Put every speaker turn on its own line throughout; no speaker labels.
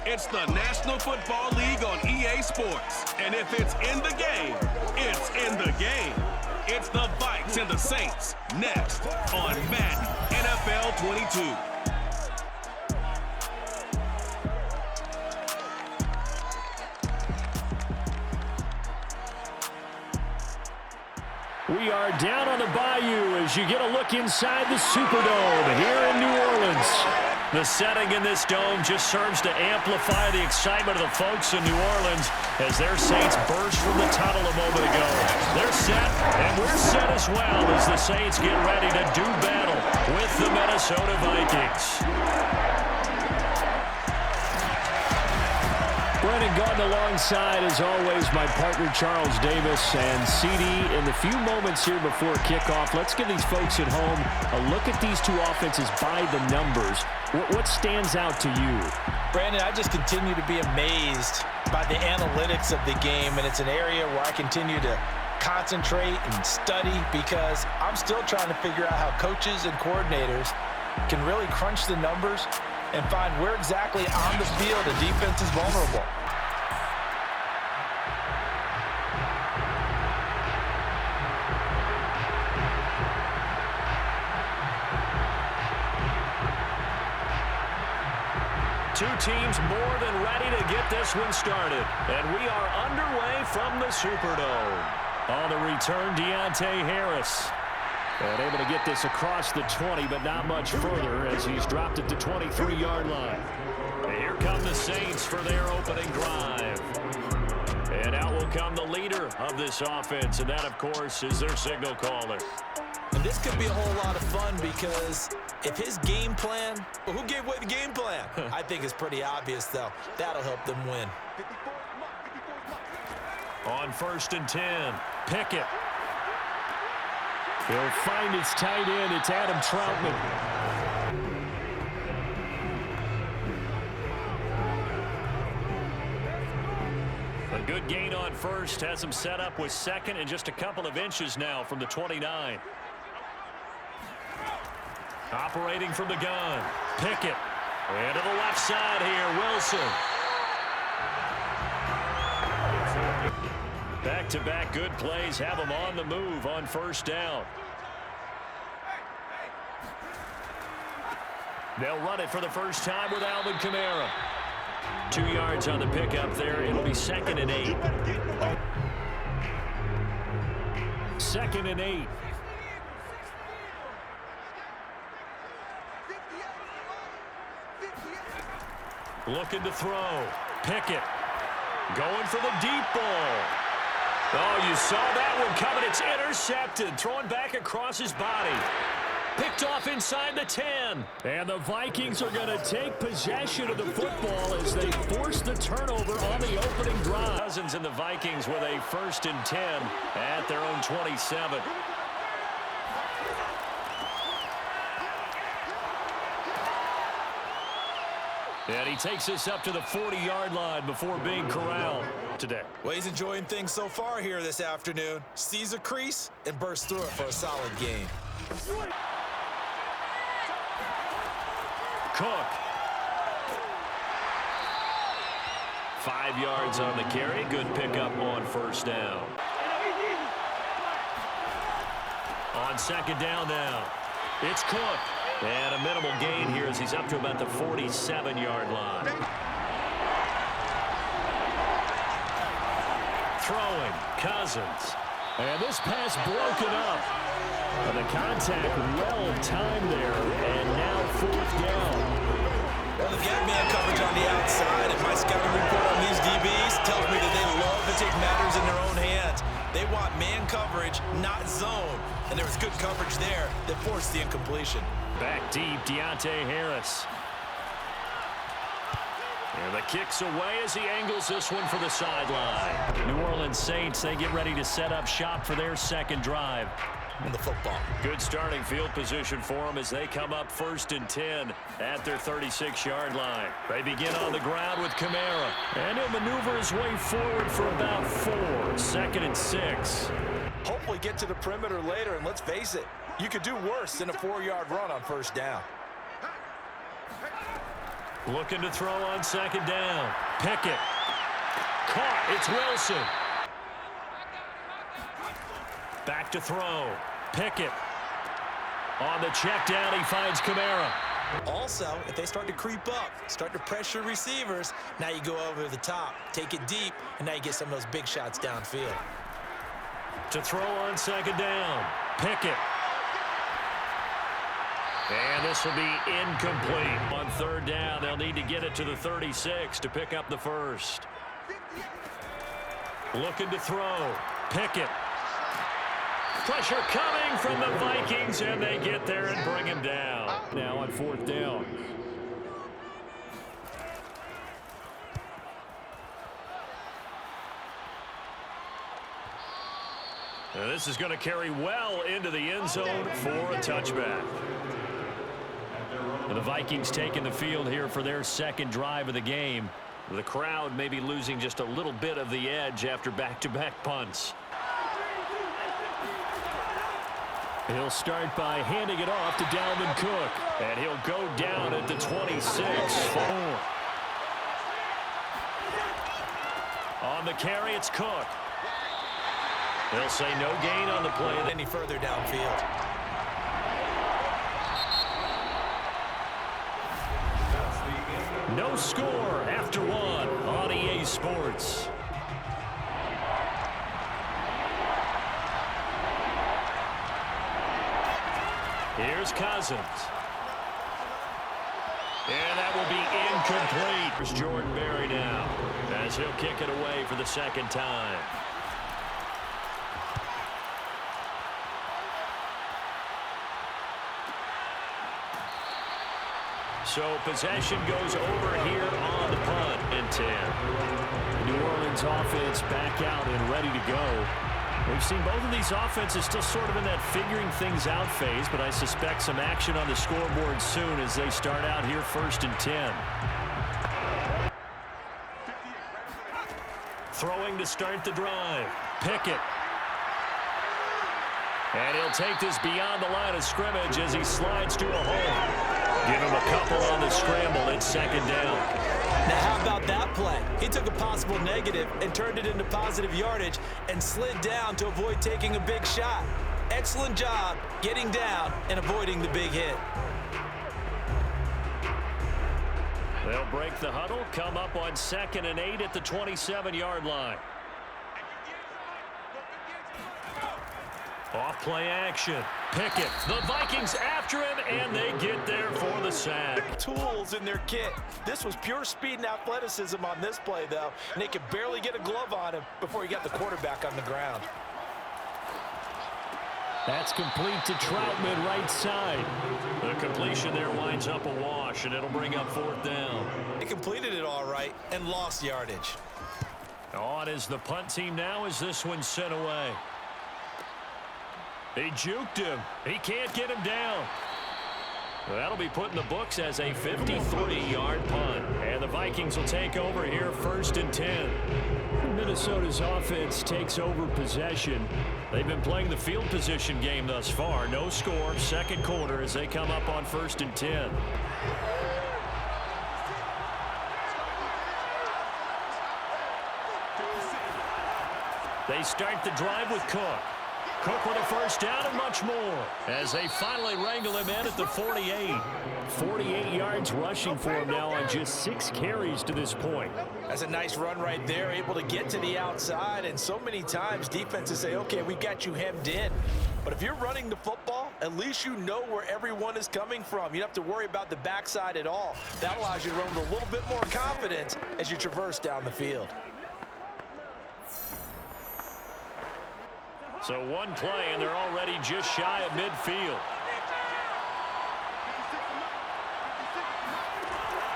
It's the National Football League on EA Sports. And if it's in the game, it's in the game. It's the Vikes and the Saints next on Madden NFL 22.
We are down on the bayou as you get a look inside the Superdome here in New Orleans. The setting in this dome just serves to amplify the excitement of the folks in New Orleans as their Saints burst from the tunnel a moment ago. They're set, and we're set as well as the Saints get ready to do battle with the Minnesota Vikings. Brennan Gordon alongside, as always, my partner Charles Davis. And CD, in the few moments here before kickoff, let's give these folks at home a look at these two offenses by the numbers. What stands out to you?
Brandon, I just continue to be amazed by the analytics of the game, and it's an area where I continue to concentrate and study because I'm still trying to figure out how coaches and coordinators can really crunch the numbers and find where exactly on the field the defense is vulnerable.
Two teams more than ready to get this one started. And we are underway from the Superdome. On the return, Deontay Harris. And able to get this across the 20, but not much further as he's dropped it to 23-yard line. And here come the Saints for their opening drive. And out will come the leader of this offense, and that, of course, is their signal caller.
And this could be a whole lot of fun because if his game plan, well, who gave away the game plan? I think it's pretty obvious, though. That'll help them win.
On 1st and 10, Pickett. He'll find his tight end. It's Adam Troutman. A good gain on first. Has him set up with second and just a couple of inches now from the 29. Operating from the gun. Pickett. And to the left side here, Wilson. Back-to-back good plays have him on the move on 1st down. They'll run it for the first time with Alvin Kamara. 2 yards on the pickup there. It'll be 2nd and 8. 2nd and 8. Looking to throw. Pickett going for the deep ball. Oh, you saw that one coming. It's intercepted. Throwing back across his body. Picked off inside the 10. And the Vikings are going to take possession of the football as they force the turnover on the opening drive. Cousins and the Vikings with a 1st and 10 at their own 27. And he takes this up to the 40-yard line before being corralled today.
Well, he's enjoying things so far here this afternoon. Sees a crease and bursts through it for a solid gain.
Cook. 5 yards on the carry. Good pickup on 1st down. On 2nd down now, it's Cook. And a minimal gain here as he's up to about the 47-yard line. Throwing, Cousins. And this pass broken up. And the contact well timed there. And now 4th down.
Well, they've got man coverage on the outside. And my scouting report on these DBs tells me that they love to take matters in their own hands. They want man coverage, not zone. And there was good coverage there that forced the incompletion.
Back deep, Deontay Harris. And the kick's away as he angles this one for the sideline. New Orleans Saints, they get ready to set up shop for their 2nd drive.
On the football.
Good starting field position for them as they come up 1st and 10 at their 36-yard line. They begin on the ground with Kamara. And he'll maneuver his way forward for about 4. 2nd and 6.
Hopefully get to the perimeter later, and let's face it, you could do worse than a 4-yard run on 1st down.
Looking to throw on second down. Pickett. Caught. It's Wilson. Back to throw. Pickett. On the check down, he finds Kamara.
Also, if they start to creep up, start to pressure receivers, now you go over the top, take it deep, and now you get some of those big shots downfield.
To throw on second down. Pickett. And this will be incomplete. On third down, they'll need to get it to the 36 to pick up the first. Looking to throw. Pickett. Pressure coming from the Vikings, and they get there and bring him down. Now on fourth down. Now this is going to carry well into the end zone for a touchback. And the Vikings taking the field here for their second drive of the game. The crowd may be losing just a little bit of the edge after back-to-back punts. He'll start by handing it off to Dalvin Cook. And he'll go down at the 26. On the carry, it's Cook. They'll say no gain on the play.
Any further downfield.
No score after one on EA Sports. Here's Cousins. And that will be incomplete. Here's Jordan Berry now as he'll kick it away for the second time. So possession goes over here on the punt and 10. New Orleans offense back out and ready to go. We've seen both of these offenses still sort of in that figuring things out phase, but I suspect some action on the scoreboard soon as they start out here first and 10. Throwing to start the drive. Pickett. And he'll take this beyond the line of scrimmage as he slides to a hole. Give him a couple on the scramble. It's second down.
Now, how about that play? He took a possible negative and turned it into positive yardage and slid down to avoid taking a big shot. Excellent job getting down and avoiding the big hit.
They'll break the huddle, come up on 2nd and 8 at the 27-yard line. Off play action. Pickett. The Vikings after him, and they get there for the sack.
Tools in their kit. This was pure speed and athleticism on this play, though, and they could barely get a glove on him before he got the quarterback on the ground.
That's complete to Troutman, right side. The completion there winds up a wash, and it'll bring up fourth down.
They completed it all right and lost yardage.
On is the punt team now as this one's sent away. He juked him. He can't get him down. That'll be put in the books as a 53-yard punt. And the Vikings will take over here first and 10. Minnesota's offense takes over possession. They've been playing the field position game thus far. No score, second quarter as they come up on first and 10. They start the drive with Cook. Cook with a first down and much more as they finally wrangle him in at the 48. 48 yards rushing for him now on just 6 carries to this point.
That's a nice run right there, able to get to the outside, and so many times defenses say, okay, we got you hemmed in. But if you're running the football, at least you know where everyone is coming from. You don't have to worry about the backside at all. That allows you to run with a little bit more confidence as you traverse down the field.
So one play, and they're already just shy of midfield.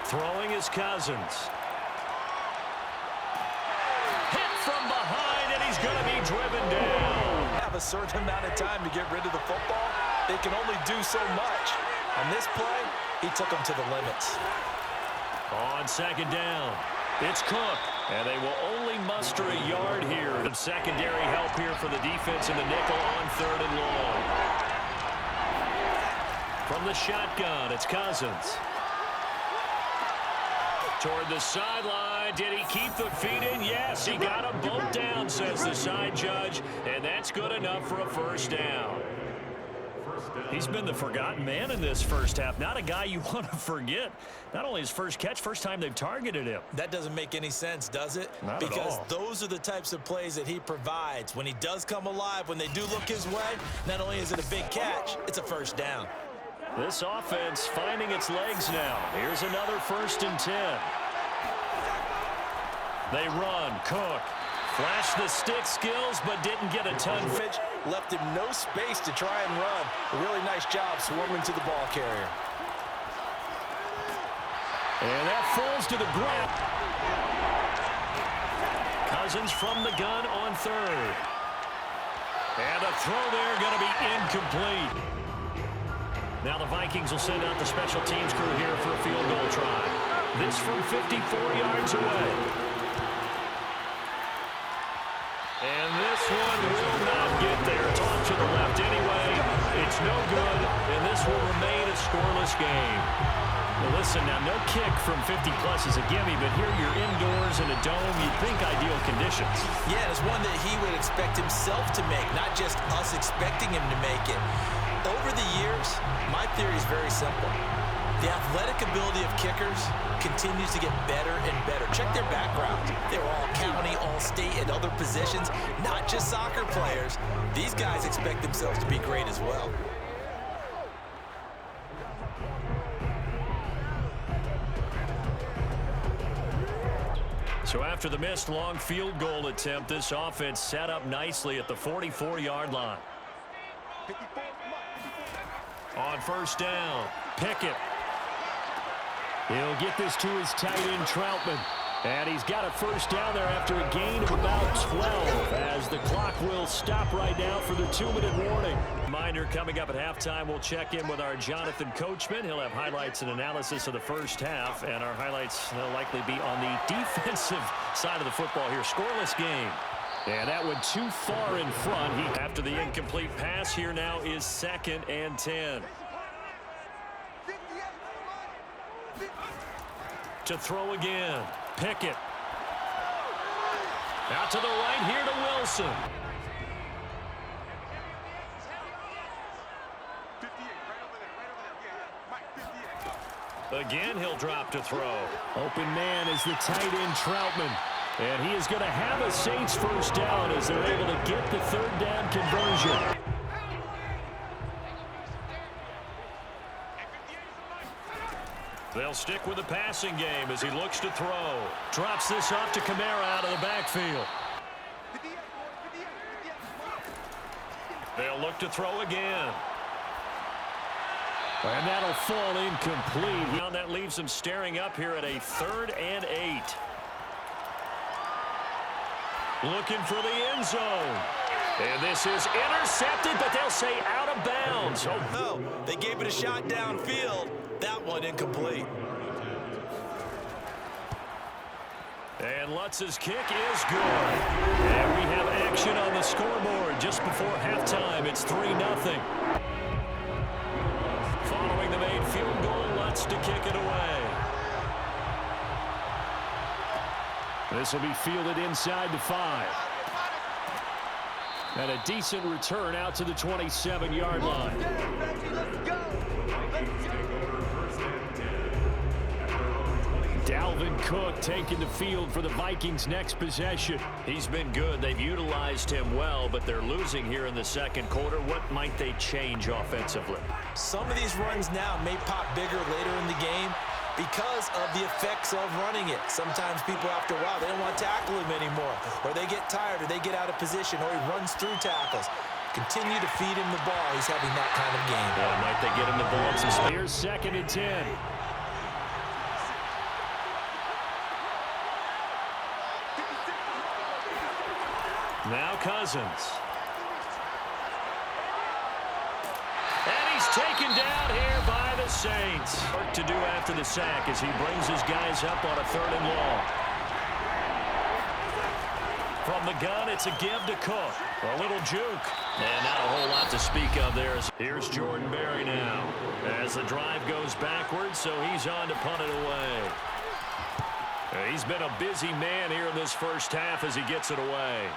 Throwing is Cousins. Hit from behind, and he's going to be driven down.
Have a certain amount of time to get rid of the football. They can only do so much. On this play, he took them to the limits.
On second down, it's Cook. And they will only muster a yard here. Some secondary help here for the defense in the nickel on third and long. From the shotgun, it's Cousins. Toward the sideline. Did he keep the feet in? Yes, he got them both down, says the side judge. And that's good enough for a first down. He's been the forgotten man in this first half. Not a guy you want to forget. Not only his first catch, first time they've targeted him.
That doesn't make any sense, does it?
Not
because
at all.
Those are the types of plays that he provides. When he does come alive, when they do look his way, not only is it a big catch, it's a first down.
This offense finding its legs now. Here's another 1st and 10. They run. Cook flashed the stick skills, but didn't get a ton.
Finch left him no space to try and run. A really nice job swarming to the ball carrier.
And that falls to the ground. Cousins from the gun on 3rd. And a throw there going to be incomplete. Now the Vikings will send out the special teams crew here for a field goal try. This from 54 yards away. And this one will not get there. It's off to the left anyway. It's no good, and this will remain a scoreless game. Well, listen, now no kick from 50-plus is a gimme, but here you're indoors in a dome. You'd think ideal conditions.
Yeah, it's one that he would expect himself to make, not just us expecting him to make it. Over the years, my theory is very simple. The athletic ability of kickers continues to get better and better. Check their backgrounds. They were all county, all state, and other positions, not just soccer players. These guys expect themselves to be great as well.
So after the missed long field goal attempt, this offense set up nicely at the 44-yard line. On 1st down, Pickett. He'll get this to his tight end, Troutman. And he's got a 1st down there after a gain of about 12 as the clock will stop right now for the 2-minute warning. Reminder, coming up at halftime, we'll check in with our Jonathan Coachman. He'll have highlights and analysis of the first half, and our highlights will likely be on the defensive side of the football here. Scoreless game. And that went too far in front. After the incomplete pass, here now is 2nd and 10. To throw again. Pickett. Out to the right here to Wilson. Again, he'll drop to throw. Open man is the tight end, Troutman. And he is going to have a Saints 1st down as they're able to get the 3rd down conversion. They'll stick with the passing game as he looks to throw. Drops this off to Kamara out of the backfield. They'll look to throw again. And that'll fall incomplete. Now that leaves them staring up here at a 3rd and 8. Looking for the end zone. And this is intercepted, but they'll say out of bounds.
Oh, no. They gave it a shot downfield. That one incomplete.
And Lutz's kick is good. And we have action on the scoreboard just before halftime. It's 3-0. Following the made field goal, Lutz to kick it away. This will be fielded inside the 5. And a decent return out to the 27-yard line. Dalvin Cook taking the field for the Vikings' next possession. He's been good. They've utilized him well, but they're losing here in the 2nd quarter. What might they change offensively?
Some of these runs now may pop bigger later in the game because of the effects of running it. Sometimes people, after a while, they don't want to tackle him anymore, or they get tired, or they get out of position, or he runs through tackles. Continue to feed him the ball. He's having that kind of game.
Well, might they get him the ball in some space? Here's 2nd and 10. Now Cousins. And he's taken down here by the Saints. Work to do after the sack as he brings his guys up on a 3rd and long. From the gun, it's a give to Cook. A little juke. And not a whole lot to speak of there. Here's Jordan Berry now as the drive goes backwards, so he's on to punt it away. He's been a busy man here in this first half as he gets it away.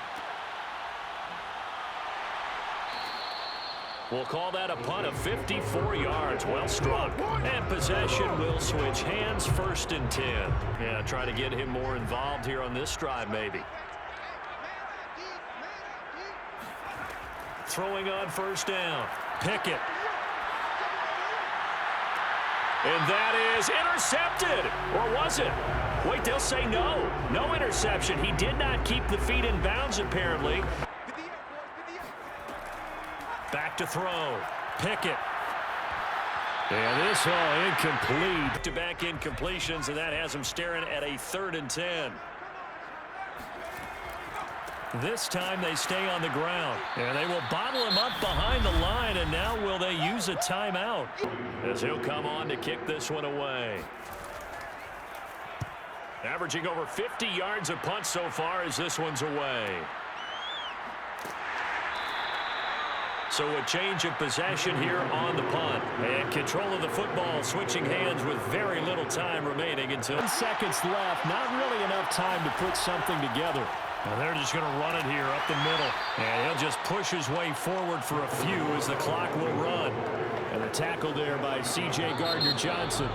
We'll call that a punt of 54 yards. Well struck. And possession will switch hands, 1st and 10. Yeah, try to get him more involved here on this drive maybe. Throwing on 1st down. Pickett. And that is intercepted. Or was it? Wait, they'll say no. No interception. He did not keep the feet in bounds apparently. Back to throw. Pickett. And this all incomplete. Back-to-back incompletions, and that has him staring at a 3rd and 10. This time they stay on the ground. And they will bottle him up behind the line, and now will they use a timeout? As he'll come on to kick this one away. Averaging over 50 yards a punt so far as this one's away. So a change of possession here on the punt. And control of the football switching hands with very little time remaining until 10 seconds left. Not really enough time to put something together. And they're just going to run it here up the middle. And he'll just push his way forward for a few as the clock will run. And the tackle there by C.J. Gardner-Johnson.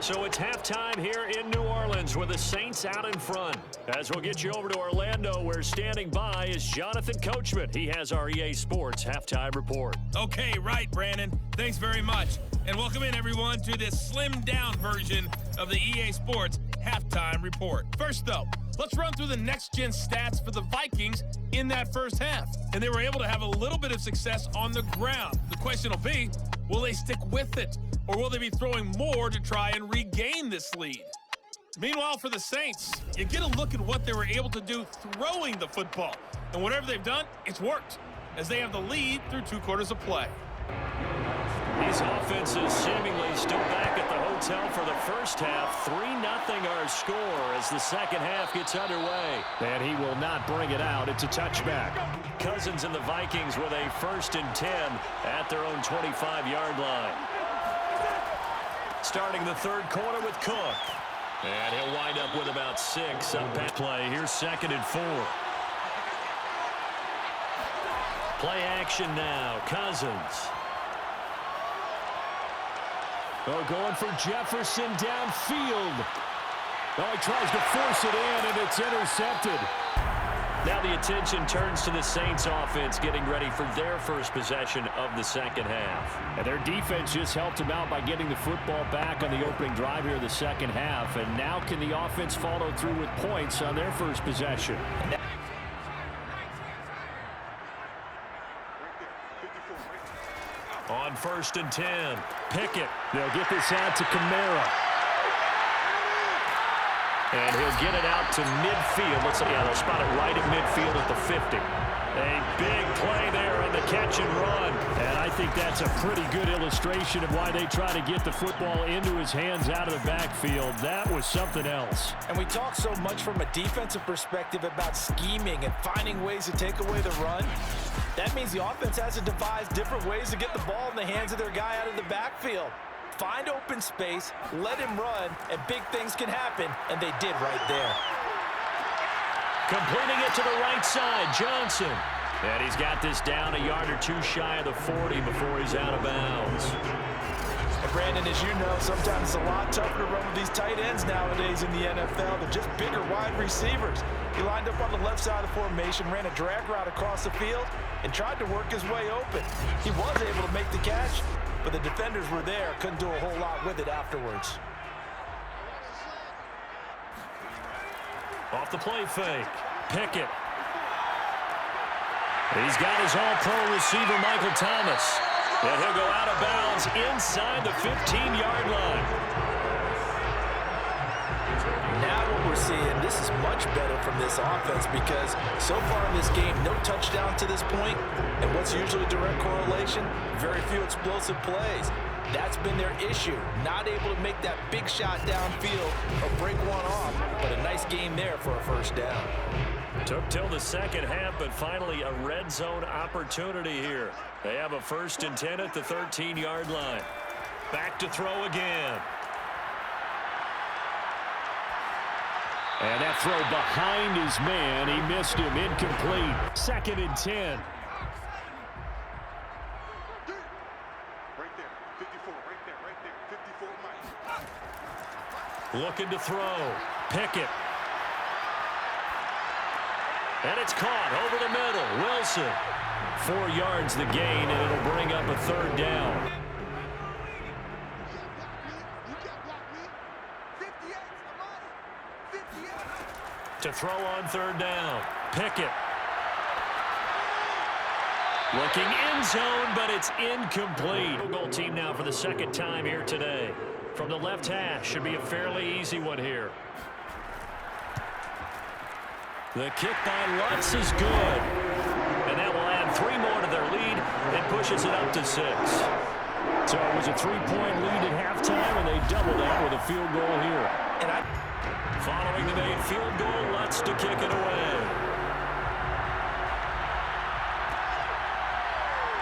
So it's halftime here in New Orleans with the Saints out in front. As we'll get you over to Orlando, where standing by is Jonathan Coachman. He has our EA Sports Halftime Report.
Okay, right, Brandon. Thanks very much. And welcome in, everyone, to this slimmed-down version of the EA Sports Halftime Report. First, though, let's run through the next-gen stats for the Vikings in that first half. And they were able to have a little bit of success on the ground. The question will be, will they stick with it? Or will they be throwing more to try and regain this lead? Meanwhile, for the Saints, you get a look at what they were able to do throwing the football. And whatever they've done, it's worked, as they have the lead through 2 quarters of play.
These offenses seemingly still back at the hotel for the first half. 3-0 our score as the second half gets underway. And he will not bring it out. It's a touchback. Cousins and the Vikings with a 1st and 10 at their own 25-yard line. Starting the 3rd quarter with Cook. And he'll wind up with about 6 up that play. Here's 2nd and 4. Play action now. Cousins. Oh, going for Jefferson downfield. Oh, he tries to force it in, and it's intercepted. Now the attention turns to the Saints offense getting ready for their first possession of the second half. And their defense just helped them out by getting the football back on the opening drive here in the second half. And now can the offense follow through with points on their first possession? On 1st and 10, Pickett. They'll get this out to Kamara. And he'll get it out to midfield. They'll spot it right at midfield at the 50. A big play there on the catch and run. And I think that's a pretty good illustration of why they try to get the football into his hands out of the backfield. That was something else.
And we talk so much from a defensive perspective about scheming and finding ways to take away the run. That means the offense has to devise different ways to get the ball in the hands of their guy out of the backfield. Find open space, let him run, and big things can happen, and they did right there.
Completing it to the right side, Johnson. And he's got this down a yard or 2 shy of the 40 before he's out of bounds.
And Brandon, as you know, sometimes it's a lot tougher to run with these tight ends nowadays in the NFL. They're just bigger wide receivers. He lined up on the left side of the formation, ran a drag route across the field, and tried to work his way open. He was able to make the catch, but the defenders were there, couldn't do a whole lot with it afterwards.
Off the play fake, Pickett. He's got his all-pro receiver, Michael Thomas. And he'll go out of bounds inside the 15-yard line.
Now what we're seeing, this is much better from this offense because so far in this game, no touchdown to this point, and what's usually direct correlation? Very few explosive plays. That's been their issue, not able to make that big shot downfield or break one off, but a nice game there for a first down.
Took till the second half, but finally a red zone opportunity here. They have a 1st and 10 at the 13-yard line. Back to throw again. And that throw behind his man. He missed him. Incomplete. 2nd and 10.
Right there. 54. Right there. 54 Mike.
Looking to throw. Pickett. And it's caught over the middle. Wilson. 4 yards the gain, and it'll bring up a 3rd down. To throw on 3rd down. Pickett. Looking end zone, but it's incomplete. Field goal team now for the 2nd time here today. From the left hash, should be a fairly easy one here. The kick by Lutz is good. And that will add 3 more to their lead and pushes it up to 6. So it was a 3-point lead at halftime, and they doubled that with a field goal here. Following the made field goal, Lutz to kick it away.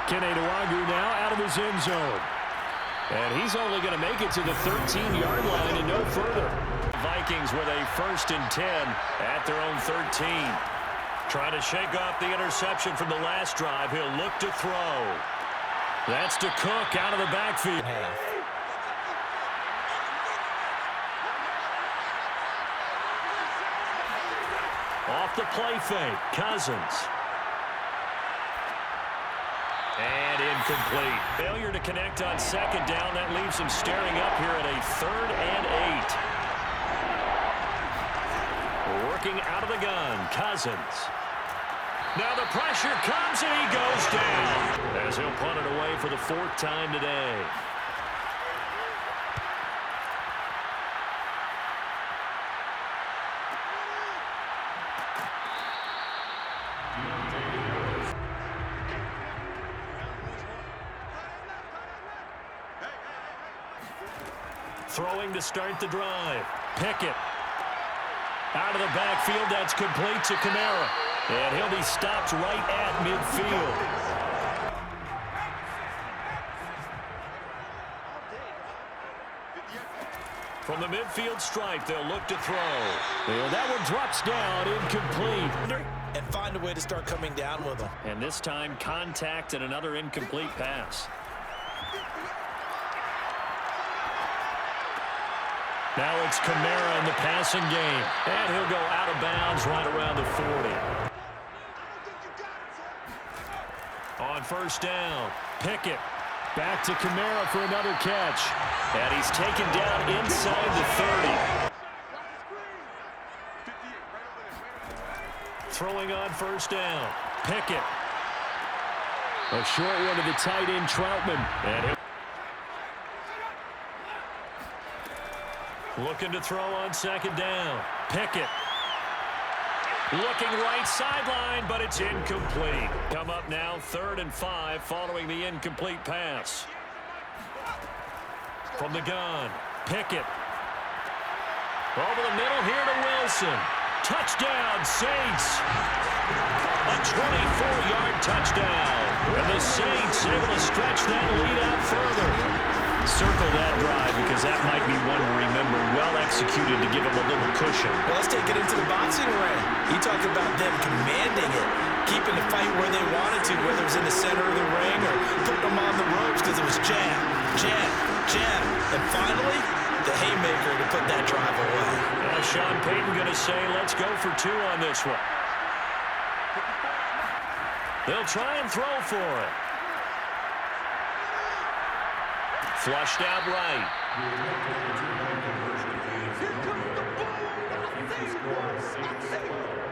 Keneduagu now out of his end zone. And he's only going to make it to the 13-yard line and no further. Vikings with a 1st and 10 at their own 13. Trying to shake off the interception from the last drive. He'll look to throw. That's to Cook out of the backfield. Off the play fake. Cousins. And incomplete. Failure to connect on 2nd down. That leaves him staring up here at a 3rd and 8. Working out of the gun. Cousins. Now the pressure comes and he goes down. As he'll punt it away for the 4th time today. Throwing to start the drive. Pickett. Out of the backfield, that's complete to Kamara. And he'll be stopped right at midfield. From the midfield stripe, they'll look to throw. And that one drops down, incomplete.
And find a way to start coming down with them.
And this time, contact and another incomplete pass. Now it's Kamara in the passing game. And he'll go out of bounds right around the 40. On 1st down, Pickett. Back to Kamara for another catch. And he's taken down inside the 30. Throwing on 1st down, Pickett. A short one to the tight end, Troutman. And looking to throw on 2nd down. Pickett. Looking right sideline, but it's incomplete. Come up now, 3rd and 5 following the incomplete pass. From the gun, Pickett. Over the middle here to Wilson. Touchdown, Saints. A 24-yard touchdown. And the Saints able to stretch that lead out further. Circle that drive because that might be one to remember. Well executed to give them a little cushion.
Well, let's take it into the boxing ring. You talk about them commanding it, keeping the fight where they wanted to, whether it was in the center of the ring or putting them on the ropes because it was jab, jab, jab. And finally, the haymaker to put that drive away.
Now Sean Payton going to say, let's go for 2 on this one. They'll try and throw for it. Flushed out right.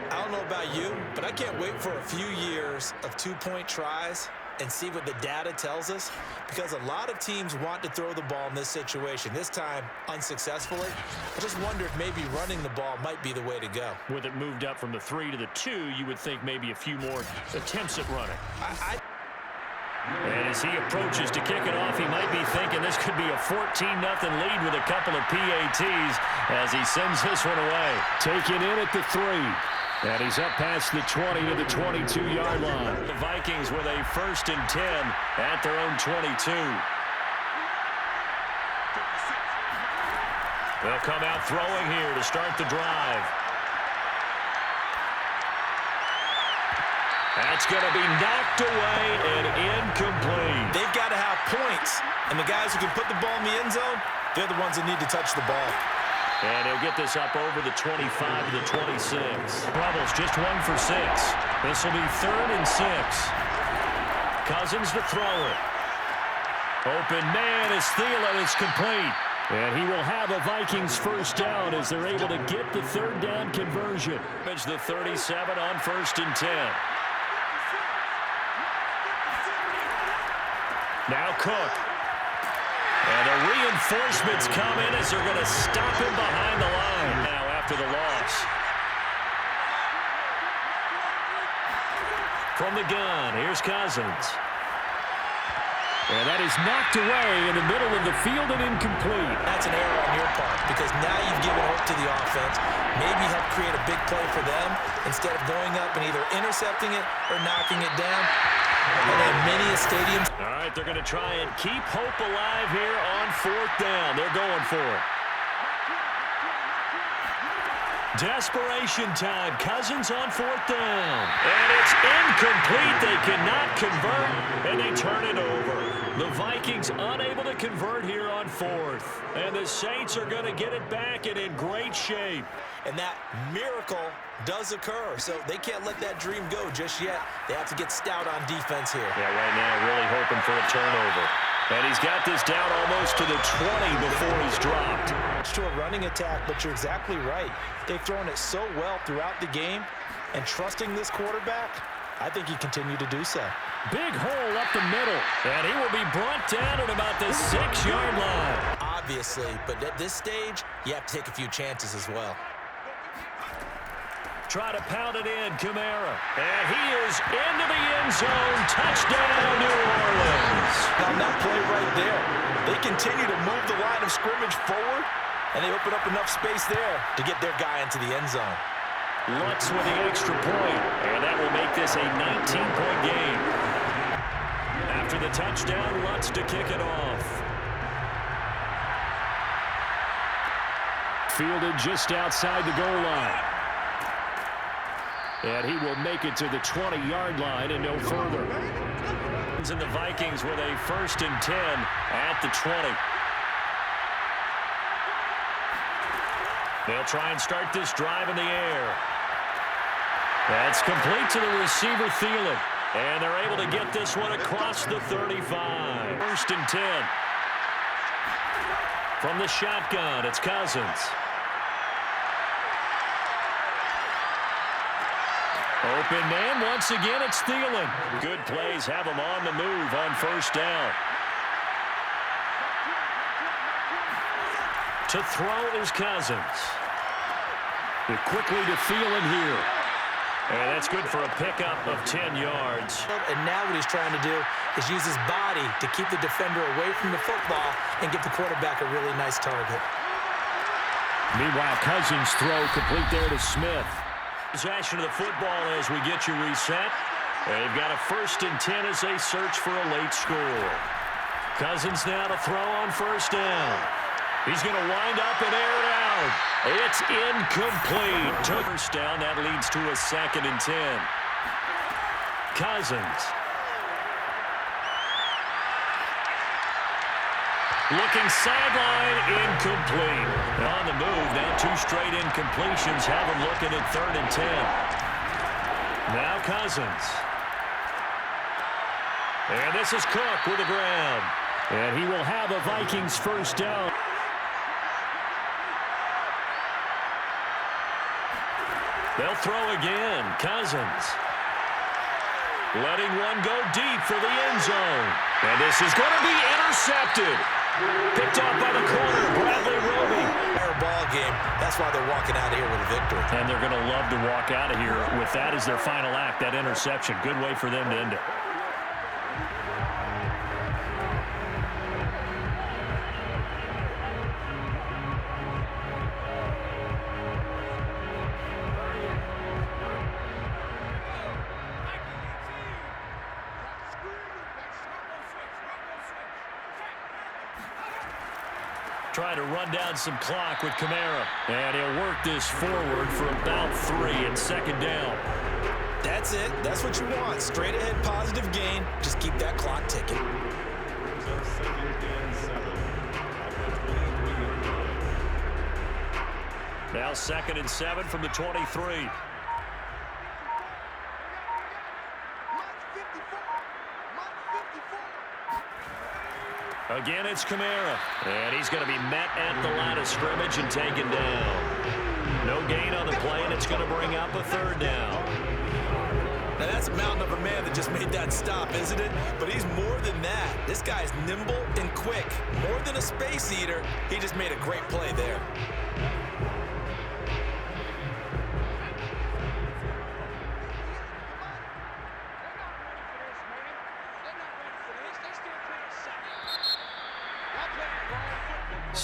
I don't know about you, but I can't wait for a few years of 2-point tries and see what the data tells us, because a lot of teams want to throw the ball in this situation, this time unsuccessfully. I just wonder if maybe running the ball might be the way to go.
With it moved up from the 3 to the 2, you would think maybe a few more attempts at running. And as he approaches to kick it off, he might be thinking this could be a 14-0 lead with a couple of PATs as he sends this one away. Taken in at the 3. And he's up past the 20 to the 22-yard line. The Vikings with a 1st and 10 at their own 22. They'll come out throwing here to start the drive. That's going to be knocked away and incomplete.
They've got to have points, and the guys who can put the ball in the end zone, they're the ones that need to touch the ball.
And he'll get this up over the 25 to the 26. Rebels just 1 for 6. This will be 3rd and 6. Cousins to throw it. Open man is Thielen. It's complete. And he will have a Vikings first down as they're able to get the 3rd down conversion. It's the 37 on 1st and 10. Now Cook. And the reinforcements come in as they're going to stop him behind the line now after the loss. From the gun, here's Cousins. And that is knocked away in the middle of the field and incomplete.
That's an error on your part because now you've given hope to the offense. Maybe help create a big play for them instead of going up and either intercepting it or knocking it down. And in many stadiums.
All right, they're going to try and keep hope alive here on 4th down. They're going for it. Desperation time. Cousins on 4th down. And it's incomplete. They cannot convert, and they turn it over. The Vikings unable to convert here on 4th. And the Saints are going to get it back and in great shape.
And that miracle does occur, so they can't let that dream go just yet. They have to get stout on defense here.
Yeah, right now really hoping for a turnover. And he's got this down almost to the 20 before he's dropped.
To a running attack, but you're exactly right. They've thrown it so well throughout the game, and trusting this quarterback, I think he continued to do so.
Big hole up the middle, and he will be brought down at about the 6-yard line.
Obviously, but at this stage, you have to take a few chances as well.
Try to pound it in, Kamara. And he is into the end zone. Touchdown, New Orleans.
On that play right there, they continue to move the line of scrimmage forward, and they open up enough space there to get their guy into the end zone.
Lutz with the extra point, and that will make this a 19-point game. After the touchdown, Lutz to kick it off. Fielded just outside the goal line. And he will make it to the 20-yard line and no further. And the Vikings with a 1st and 10 at the 20. They'll try and start this drive in the air. That's complete to the receiver, Thielen. And they're able to get this one across the 35. 1st and 10. From the shotgun, it's Cousins. Open man, once again, it's Thielen. Good plays have him on the move on 1st down. To throw is Cousins. Quickly to Thielen here. And that's good for a pickup of 10 yards.
And now what he's trying to do is use his body to keep the defender away from the football and give the quarterback a really nice target.
Meanwhile, Cousins' throw complete there to Smith. Possession of the football as we get you reset. They've got a 1st and 10 as they search for a late score. Cousins now to throw on 1st down. He's going to wind up and air it out. It's incomplete. To 1st down, that leads to a 2nd and 10. Cousins. Looking sideline, incomplete. On the move, now 2 straight incompletions have him looking at 3rd and 10. Now Cousins. And this is Cook with the ground. And he will have a Vikings first down. They'll throw again. Cousins. Letting one go deep for the end zone. And this is going to be intercepted. Picked off by the corner, Bradley Roby.
Fair ball game. That's why they're walking out of here with a victory.
And they're going to love to walk out of here with that as their final act, that interception. Good way for them to end it. Trying to run down some clock with Kamara. And he'll work this forward for about 3 and 2nd down.
That's it. That's what you want. Straight ahead positive gain. Just keep that clock ticking.
Now 2nd and 7 from the 23. Again, it's Kamara. And he's going to be met at the line of scrimmage and taken down. No gain on the play, and it's going to bring up a 3rd down.
Now, that's a mountain of a man that just made that stop, isn't it? But he's more than that. This guy's nimble and quick. More than a space eater, he just made a great play there.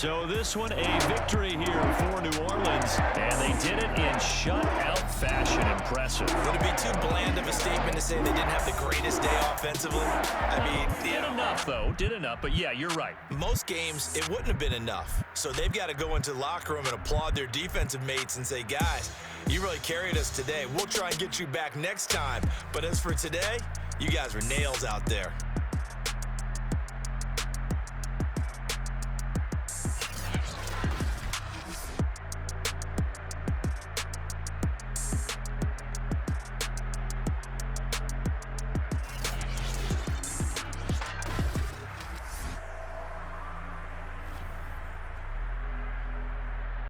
So this one, a victory here for New Orleans, and they did it in shutout fashion. Impressive.
Would it be too bland of a statement to say they didn't have the greatest day offensively? I mean,
Did enough, though. Did enough, but yeah, you're right.
Most games, it wouldn't have been enough. So they've got to go into the locker room and applaud their defensive mates and say, guys, you really carried us today. We'll try and get you back next time. But as for today, you guys were nails out there.